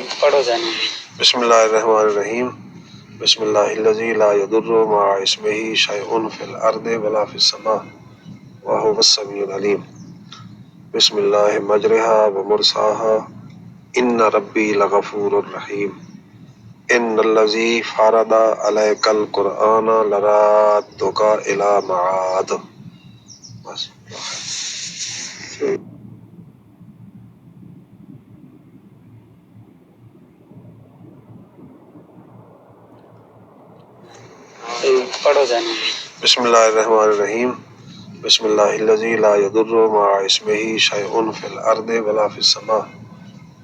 پڑھو جانے. بسم اللہ الرحمن الرحیم. بسم اللہ الذی لا یضر مع اسمہ شیء فی الارض ولا فی السماء وهو السمیع العلیم. بسم اللہ مجرہا ومرساہا ان ربی لغفور الرحیم. ان الذی فرض علیک القرآن لرادک الی معاد. بس. پڑھو جانے. بسم اللہ الرحمن الرحیم. بسم اللہ الذی لا یضر مع اسمہ شیء فی الارض ولا فی السماء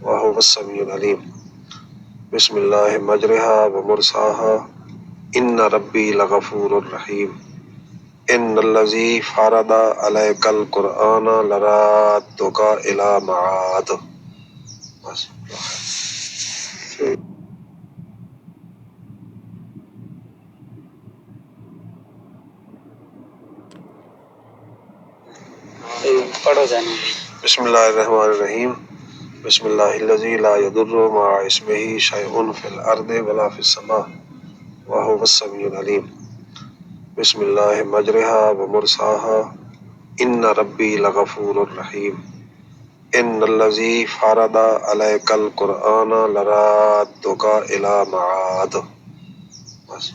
وهو السمیع العلیم. بسم اللہ مجرہا ومرساہا ان ربی لغفور الرحیم. ان الذی فرض علیک القرآن لرادک الی معاد. بس. پڑھو جانے. بسم اللہ الرحمن الرحیم. بسم اللہ الذی لا یضر مع اسمہ شیء فی الارض ولا فی السماء وهو السمیع العلیم. بسم اللہ مجرہا ومرساہا ان ربی لغفور الرحیم. ان الذی فرض علیک القرآن لرادک الی معاد. بس.